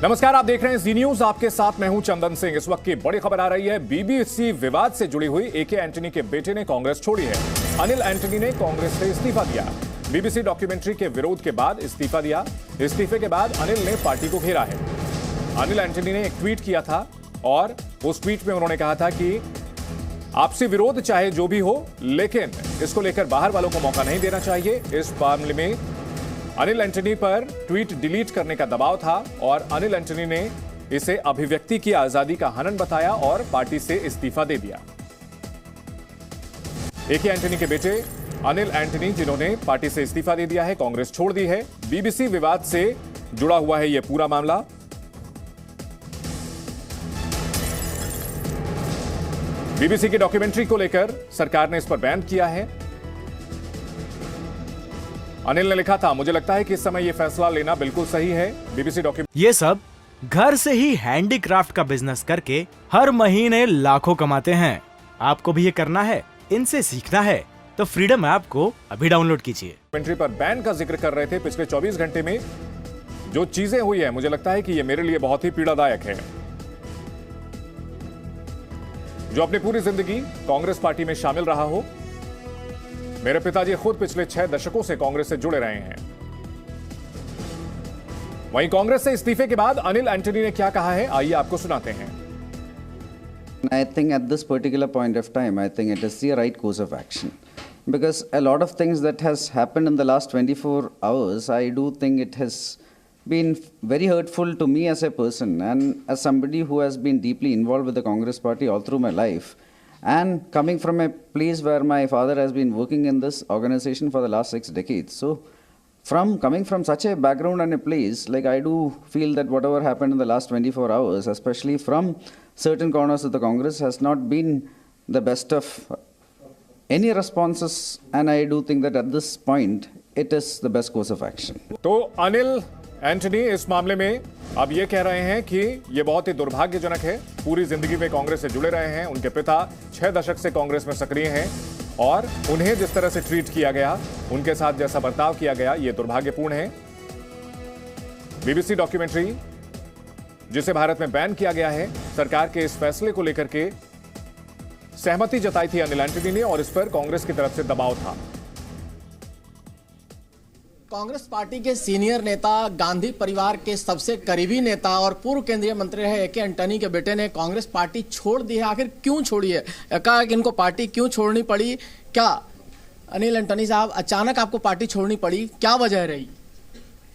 नमस्कार, आप देख रहे हैं जी न्यूज। आपके साथ मैं हूं चंदन सिंह। इस वक्त की बड़ी खबर आ रही है। बीबीसी विवाद से जुड़ी हुई एके एंटनी के बेटे ने कांग्रेस छोड़ी है। अनिल एंटनी ने कांग्रेस से इस्तीफा दिया। बीबीसी डॉक्यूमेंट्री के विरोध के बाद इस्तीफा दिया। इस्तीफे के बाद अनिल ने पार्टी को घेरा है। अनिल एंटनी ने एक ट्वीट किया था और उस ट्वीट में उन्होंने कहा था कि आपसी विरोध चाहे जो भी हो, लेकिन इसको लेकर बाहर वालों को मौका नहीं देना चाहिए। इस मामले में अनिल एंटनी पर ट्वीट डिलीट करने का दबाव था और अनिल एंटनी ने इसे अभिव्यक्ति की आजादी का हनन बताया और पार्टी से इस्तीफा दे दिया। एके एंटनी के बेटे अनिल एंटनी, जिन्होंने पार्टी से इस्तीफा दे दिया है, कांग्रेस छोड़ दी है। बीबीसी विवाद से जुड़ा हुआ है यह पूरा मामला। बीबीसी की डॉक्यूमेंट्री को लेकर सरकार ने इस पर बैन किया है। अनिल ने लिखा था, मुझे लगता है कि इस समय यह फैसला लेना बिल्कुल सही है। BBC documentary. ये सब घर से ही हैंडीक्राफ्ट का बिजनेस करके हर महीने लाखों कमाते हैं। आपको भी ये करना है, इनसे सीखना है तो फ्रीडम ऐप को अभी डाउनलोड कीजिए। डॉक्यूमेंट्री पर बैन का जिक्र कर रहे थे। पिछले 24 घंटे में जो चीजें हुई है, मुझे लगता है कि यह मेरे लिए बहुत ही पीड़ादायक है। जो अपनी पूरी जिंदगी कांग्रेस पार्टी में शामिल रहा हो। मेरे पिताजी खुद पिछले 6 दशकों से कांग्रेस से जुड़े रहे हैं। वहीं कांग्रेस से इस्तीफे के बाद अनिल एंटनी ने क्या कहा है, आइए आपको सुनाते हैं। I think at this particular point of time, I think it is the right course of action. Because a lot of things that has happened in the last 24 hours, I do think it has been very hurtful to me as a person and as somebody who has been deeply involved with the Congress party all through my life. And coming from a place where my father has been working in this organization for the last 6 decades. So, coming from such a background and a place, like I do feel that whatever happened in the last 24 hours, especially from certain corners of the Congress, has not been the best of any responses. And I do think that at this point, it is the best course of action. तो Anil Antony इस मामले में अब ये कह रहे हैं कि ये बहुत ही दुर्भाग्यजनक है। पूरी जिंदगी में कांग्रेस से जुड़े रहे हैं। उनके पिता 6 दशक से कांग्रेस में सक्रिय हैं और उन्हें जिस तरह से ट्रीट किया गया, उनके साथ जैसा बर्ताव किया गया, ये दुर्भाग्यपूर्ण है। बीबीसी डॉक्यूमेंट्री, जिसे भारत में बैन किया गया है, सरकार के इस फैसले को लेकर के सहमति जताई थी अनिल एंटनी ने और इस पर कांग्रेस की तरफ से दबाव था। कांग्रेस पार्टी के सीनियर नेता, गांधी परिवार के सबसे करीबी नेता और पूर्व केंद्रीय मंत्री रहे एके एंटनी के बेटे ने कांग्रेस पार्टी छोड़ दी है। आखिर क्यों छोड़ी है? कहा कि इनको पार्टी क्यों छोड़नी पड़ी? क्या अनिल एंटनी साहब, अचानक आपको पार्टी छोड़नी पड़ी, क्या वजह रही?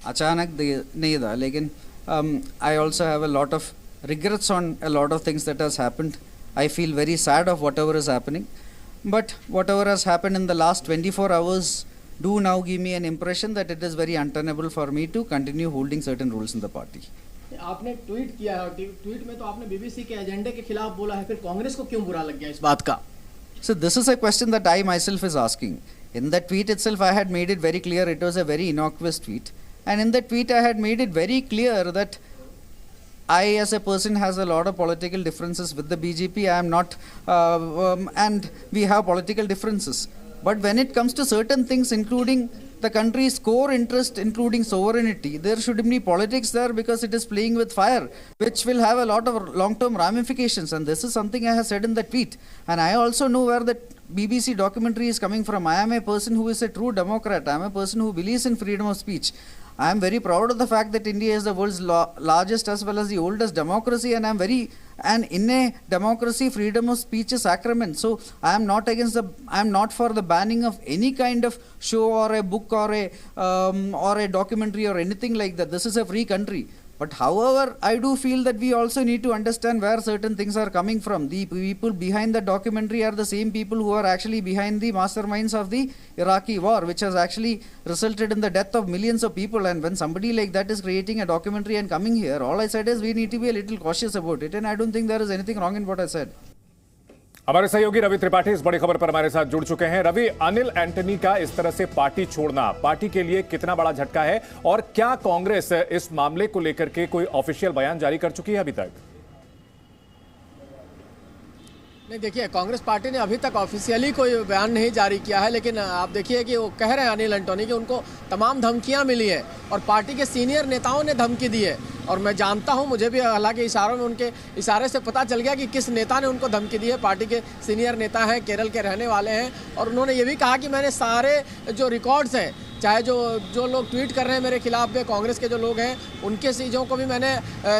अचानक नहीं था, लेकिन I also have a lot of regrets on a lot of things that has happened. I feel very sad of whatever is happening. But whatever has happened in the last 24 hours do now give me an impression that it is very untenable for me to continue holding certain roles in the party. आपने tweet किया है, tweet में तो आपने BBC के एजेंडे के खिलाफ बोला है, फिर कांग्रेस को क्यों बुरा लग गया इस बात का? So this is a question that I myself is asking. In that tweet itself, I had made it very clear it was a very innocuous tweet. And in that tweet, I had made it very clear that I, as a person, has a lot of political differences with the BJP. I am not, and we have political differences. But when it comes to certain things, including the country's core interest, including sovereignty, there shouldn't be politics there because it is playing with fire, which will have a lot of long-term ramifications. And this is something I have said in the tweet. And I also know where the BBC documentary is coming from. I am a person who is a true Democrat. I am a person who believes in freedom of speech. I am very proud of the fact that India is the world's largest as well as the oldest democracy, and and in a democracy, freedom of speech is sacrament. So I am not for the banning of any kind of show or a book or a documentary or anything like that. This is a free country. But however, I do feel that we also need to understand where certain things are coming from. The people behind the documentary are the same people who are actually behind the masterminds of the Iraqi war, which has actually resulted in the death of millions of people. And when somebody like that is creating a documentary and coming here, all I said is we need to be a little cautious about it. And I don't think there is anything wrong in what I said. हमारे सहयोगी रवि त्रिपाठी इस बड़ी खबर पर हमारे साथ जुड़ चुके हैं। रवि, अनिल एंटनी का इस तरह से पार्टी छोड़ना पार्टी के लिए कितना बड़ा झटका है और क्या कांग्रेस इस मामले को लेकर के कोई ऑफिशियल बयान जारी कर चुकी है अभी तक? नहीं, देखिए, कांग्रेस पार्टी ने अभी तक ऑफिशियली कोई बयान नहीं जारी किया है, लेकिन आप देखिए कि वो कह रहे हैं अनिल एंटनी कि उनको तमाम धमकियां मिली है और पार्टी के सीनियर नेताओं ने धमकी दी है। और मैं जानता हूं, मुझे भी हालांकि इशारों में उनके इशारे से पता चल गया कि किस नेता ने उनको धमकी दी है। पार्टी के सीनियर नेता हैं, केरल के रहने वाले हैं, और उन्होंने ये भी कहा कि मैंने सारे जो रिकॉर्ड्स हैं, चाहे जो लोग ट्वीट कर रहे हैं मेरे खिलाफ में, कांग्रेस के जो लोग हैं उनके चीज़ों को भी मैंने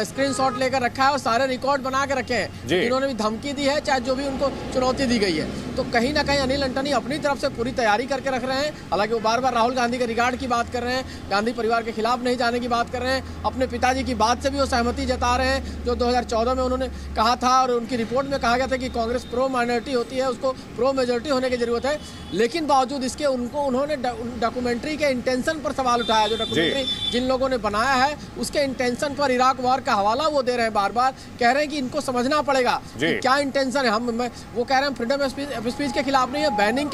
स्क्रीनशॉट लेकर रखा है और सारे रिकॉर्ड बना के रखे हैं। इन्होंने भी धमकी दी है, चाहे जो भी उनको चुनौती दी गई है। तो कहीं ना कहीं अनिल एंटनी अपनी तरफ से पूरी तैयारी करके रख रहे हैं। हालांकि वो बार बार राहुल गांधी के रिगार्ड की बात कर रहे हैं, गांधी परिवार के खिलाफ नहीं जाने की बात कर रहे हैं, अपने पिताजी की बात से भी वो सहमति जता रहे हैं जो 2014 में उन्होंने कहा था, और उनकी रिपोर्ट में कहा गया था कि कांग्रेस प्रो माइनॉरिटी होती है, उसको प्रो मेजोरिटी होने की जरूरत है। लेकिन बावजूद इसके उन्होंने डॉक्यूमेंट्री के इंटेंशन पर सवाल उठाया। जो डॉक्यूमेंट्री जिन लोगों ने बनाया है उसके इंटेंशन पर इराक वार का हवाला वो दे रहे हैं, बार बार कह रहे हैं कि इनको समझना पड़ेगा कि क्या इंटेंशन है। वो कह रहे हैं फ्रीडम ऑफ स्पीच के खिलाफ नहीं है, बैनिंग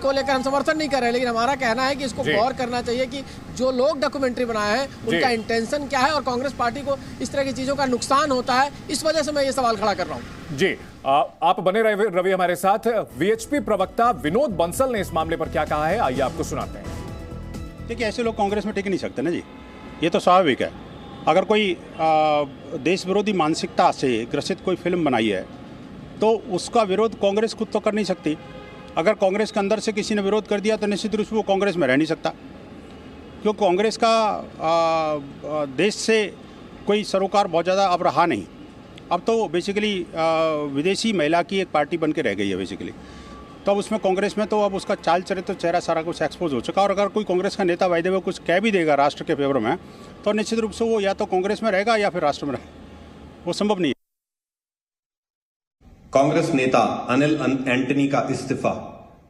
को लेकर हम समर्थन नहीं कर रहे, लेकिन हमारा कहना है कि इसको गौर करना चाहिए कि जो लोग डॉक्यूमेंट्री बनाए हैं उनका इंटेंशन क्या है और कांग्रेस पार्टी को इस तरह की चीजों का नुकसान होता है। इस वजह से मैं ये सवाल खड़ा कर रहा हूं। जी, आप बने रवि हमारे साथ। वीएचपी प्रवक्ता विनोद बंसल ने इस मामले पर क्या कहा है, आइए आपको सुनाते हैं। देखिए, ऐसे लोग कांग्रेस में टिक नहीं सकते ना जी, ये तो स्वाभाविक है। अगर कोई देश विरोधी मानसिकता से ग्रसित कोई फिल्म बनाई है तो उसका विरोध कांग्रेस खुद तो कर नहीं सकती। अगर कांग्रेस के अंदर से किसी ने विरोध कर दिया तो निश्चित रूप से वो कांग्रेस में रह नहीं सकता, क्योंकि कांग्रेस का देश से कोई सरोकार बहुत ज़्यादा अब रहा नहीं। अब तो बेसिकली विदेशी महिला की एक पार्टी बन के रह गई है बेसिकली। तो अब उसमें कांग्रेस में तो अब उसका चाल चरित्र तो चेहरा सारा कुछ एक्सपोज हो चुका। और अगर कोई कांग्रेस का नेता वायदे में कुछ कह भी देगा राष्ट्र के फेवर में, तो निश्चित रूप से वो या तो कांग्रेस में रहेगा या फिर राष्ट्र में रहेगा, वो संभव नहीं है। कांग्रेस नेता अनिल एंटनी का इस्तीफा,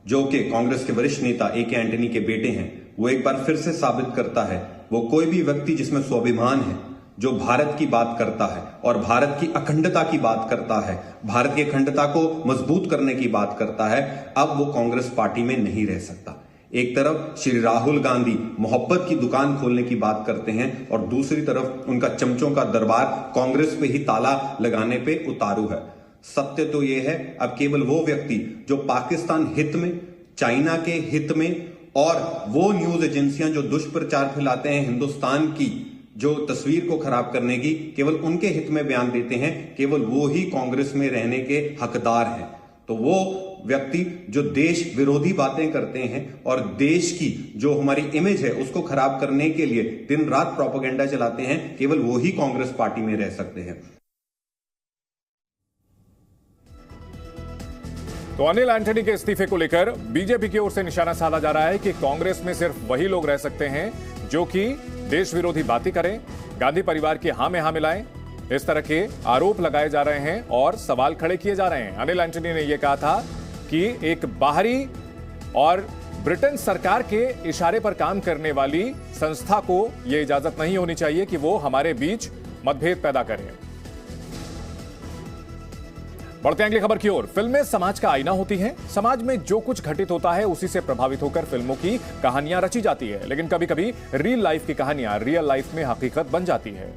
जो कि कांग्रेस के वरिष्ठ नेता ए के एंटनी के बेटे हैं, वो एक बार फिर से साबित करता है वो कोई भी व्यक्ति जिसमें स्वाभिमान है, जो भारत की बात करता है और भारत की अखंडता की बात करता है, भारत की अखंडता को मजबूत करने की बात करता है, अब वो कांग्रेस पार्टी में नहीं रह सकता। एक तरफ श्री राहुल गांधी मोहब्बत की दुकान खोलने की बात करते हैं और दूसरी तरफ उनका चमचों का दरबार कांग्रेस पे ही ताला लगाने पे उतारू है। सत्य तो यह है, अब केवल वो व्यक्ति जो पाकिस्तान हित में, चाइना के हित में और वो न्यूज एजेंसियां जो दुष्प्रचार फैलाते हैं हिंदुस्तान की जो तस्वीर को खराब करने की, केवल उनके हित में बयान देते हैं, केवल वो ही कांग्रेस में रहने के हकदार हैं। तो वो व्यक्ति जो देश विरोधी बातें करते हैं और देश की जो हमारी इमेज है उसको खराब करने के लिए दिन रात प्रोपेगेंडा चलाते हैं, केवल वो ही कांग्रेस पार्टी में रह सकते हैं। तो अनिल एंटनी के इस्तीफे को लेकर बीजेपी की ओर से निशाना साधा जा रहा है कि कांग्रेस में सिर्फ वही लोग रह सकते हैं जो कि देश विरोधी बातें करें, गांधी परिवार की हां में हां मिलाएं। इस तरह के आरोप लगाए जा रहे हैं और सवाल खड़े किए जा रहे हैं। अनिल एंटनी ने यह कहा था कि एक बाहरी और ब्रिटेन सरकार के इशारे पर काम करने वाली संस्था को यह इजाजत नहीं होनी चाहिए कि वो हमारे बीच मतभेद पैदा करे। बढ़ते हैं अगली खबर की ओर। फिल्में समाज का आईना होती हैं। समाज में जो कुछ घटित होता है उसी से प्रभावित होकर फिल्मों की कहानियां रची जाती है, लेकिन कभी कभी रियल लाइफ की कहानियां रियल लाइफ में हकीकत बन जाती है।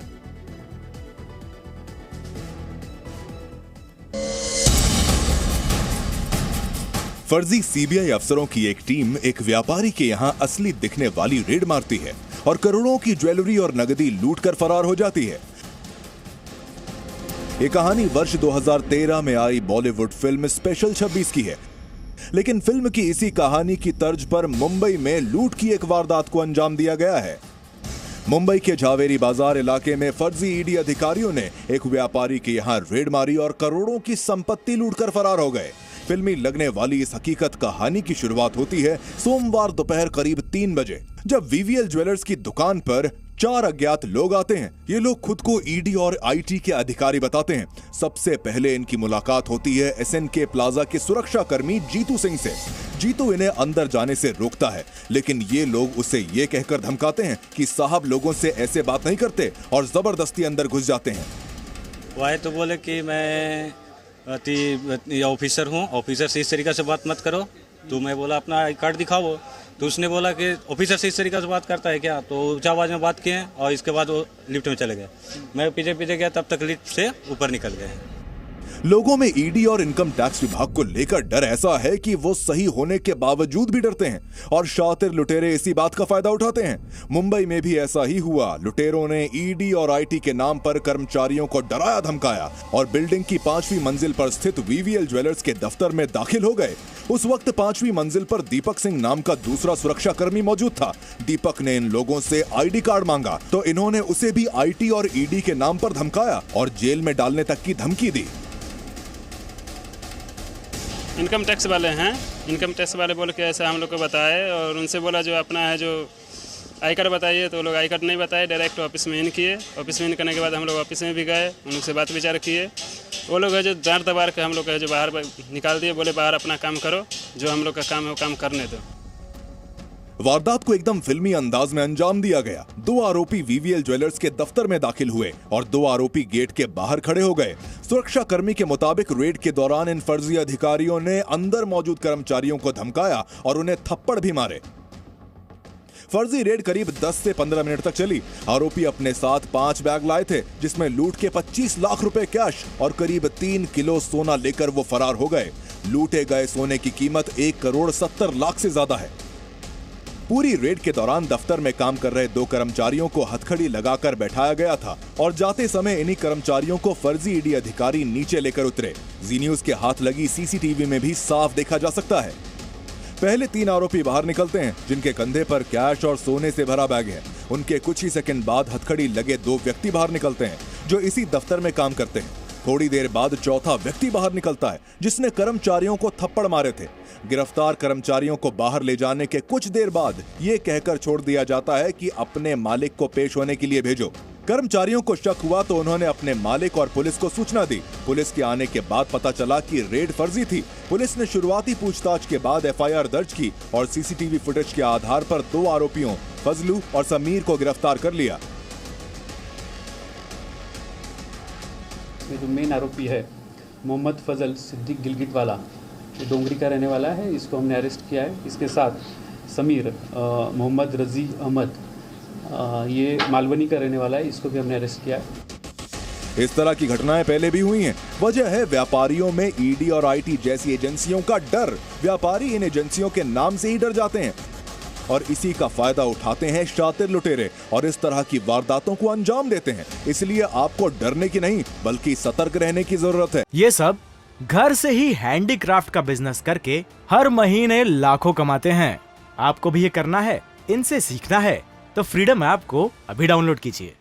फर्जी सीबीआई अफसरों की एक टीम एक व्यापारी के यहां असली दिखने वाली रेड मारती है और करोड़ों की ज्वेलरी और नगदी लूटकर फरार हो जाती है। ये कहानी वर्ष 2013 में आई बॉलीवुड फिल्म स्पेशल 26 की है, लेकिन फिल्म की इसी कहानी की तर्ज पर मुंबई में लूट की एक वारदात को अंजाम दिया गया है। मुंबई के झावेरी बाजार इलाके में फर्जी ईडी अधिकारियों ने एक व्यापारी के यहां रेड मारी और करोड़ों की संपत्ति लूटकर फरार हो गए। फिल्मी लगने वाली इस हकीकत कहानी की शुरुआत होती है सोमवार दोपहर करीब 3 बजे, जब वीवीएल ज्वेलर्स की दुकान पर 4 अज्ञात लोग आते हैं। ये लोग खुद को ईडी और आईटी के अधिकारी बताते हैं। सबसे पहले इनकी मुलाकात होती है एसएनके प्लाजा के सुरक्षा कर्मी जीतू सिंह से। जीतू इन्हें अंदर जाने से रोकता है, लेकिन ये लोग उसे ये कहकर धमकाते हैं कि साहब लोगों से ऐसे बात नहीं करते और जबरदस्ती अंदर घुस जाते हैं। वह तो बोले कि मैं ऑफिसर हूँ, ऑफिसर से इस तरीके से बात मत करो। तो मैं बोला अपना आई कार्ड दिखाओ। तो उसने बोला कि ऑफिसर से इस तरीके से बात करता है क्या? तो ऊंचा आवाज में बात किए और इसके बाद वो लिफ्ट में चले गए। मैं पीछे पीछे गया, तब तक लिफ्ट से ऊपर निकल गए। लोगों में ईडी और इनकम टैक्स विभाग को लेकर डर ऐसा है कि वो सही होने के बावजूद भी डरते हैं और शातिर लुटेरे इसी बात का फायदा उठाते हैं। मुंबई में भी ऐसा ही हुआ। लुटेरों ने ईडी और आईटी के नाम पर कर्मचारियों को डराया धमकाया और बिल्डिंग की 5वीं मंजिल पर स्थित वीवीएल ज्वेलर्स के दफ्तर में दाखिल हो गए। उस वक्त 5वीं मंजिल पर दीपक सिंह नाम का दूसरा सुरक्षा कर्मी मौजूद था। दीपक ने इन लोगों से आईडी कार्ड मांगा तो इन्होंने उसे भी आईटी और ईडी के नाम पर धमकाया और जेल में डालने तक की धमकी दी। इनकम टैक्स वाले हैं, इनकम टैक्स वाले बोल के ऐसा हम लोग को बताए और उनसे बोला जो अपना है जो आई कार्ड बताइए, तो लोग आई कार्ड नहीं बताए, डायरेक्ट ऑफिस में इन किए। ऑफिस में इन करने के बाद हम लोग ऑफिस में भी गए, उन लोग से बात विचार किए। वो लोग है जो डांट दबार के हम लोग है जो बाहर निकाल दिए, बोले बाहर अपना काम करो, जो हम लोग का काम है वो काम करने दो। वारदात को एकदम फिल्मी अंदाज में अंजाम दिया गया। 2 आरोपी वीवीएल ज्वेलर्स के दफ्तर में दाखिल हुए और 2 आरोपी गेट के बाहर खड़े हो गए। सुरक्षा कर्मी के मुताबिक रेड के दौरान इन फर्जी अधिकारियों ने अंदर मौजूद कर्मचारियों को धमकाया और उन्हें थप्पड़ भी मारे। फर्जी रेड करीब 10 से 15 मिनट तक चली। आरोपी अपने साथ 5 बैग लाए थे जिसमें लूट के 25 लाख रुपए कैश और करीब 3 किलो सोना लेकर वो फरार हो गए। लूटे गए सोने की कीमत 1 करोड़ 70 लाख से ज्यादा है। पूरी रेड के दौरान दफ्तर में काम कर रहे 2 कर्मचारियों को हथकड़ी लगाकर बैठाया गया था और जाते समय इन्हीं कर्मचारियों को फर्जी ईडी अधिकारी नीचे लेकर उतरे। जी न्यूज के हाथ लगी सीसीटीवी में भी साफ देखा जा सकता है। पहले 3 आरोपी बाहर निकलते हैं जिनके कंधे पर कैश और सोने से भरा बैग है। उनके कुछ ही सेकंड बाद हथकड़ी लगे 2 व्यक्ति बाहर निकलते हैं जो इसी दफ्तर में काम करते हैं। थोड़ी देर बाद चौथा व्यक्ति बाहर निकलता है जिसने कर्मचारियों को थप्पड़ मारे थे। गिरफ्तार कर्मचारियों को बाहर ले जाने के कुछ देर बाद ये कहकर छोड़ दिया जाता है कि अपने मालिक को पेश होने के लिए भेजो। कर्मचारियों को शक हुआ तो उन्होंने अपने मालिक और पुलिस को सूचना दी। पुलिस के आने के बाद पता चला कि रेड फर्जी थी। पुलिस ने शुरुआती पूछताछ के बाद एफआईआर दर्ज की और सीसीटीवी फुटेज के आधार पर 2 आरोपियों फजलू और समीर को गिरफ्तार कर लिया। जो मेन आरोपी है मोहम्मद फजल सिद्दीक गिलगित वाला, जो डोंगरी का रहने वाला है, इसको हमने अरेस्ट किया है। इसके साथ समीर मोहम्मद रजी अहमद, ये मालवनी का रहने वाला है, इसको भी हमने अरेस्ट किया है। इस तरह की घटनाएं पहले भी हुई हैं। वजह है व्यापारियों में ईडी और आईटी जैसी एजेंसियों का डर। व्यापारी इन एजेंसियों के नाम से ही डर जाते हैं और इसी का फायदा उठाते हैं शातिर लुटेरे और इस तरह की वारदातों को अंजाम देते हैं। इसलिए आपको डरने की नहीं बल्कि सतर्क रहने की जरूरत है। ये सब घर से ही हैंडीक्राफ्ट का बिजनेस करके हर महीने लाखों कमाते हैं। आपको भी ये करना है, इनसे सीखना है तो फ्रीडम ऐप को अभी डाउनलोड कीजिए।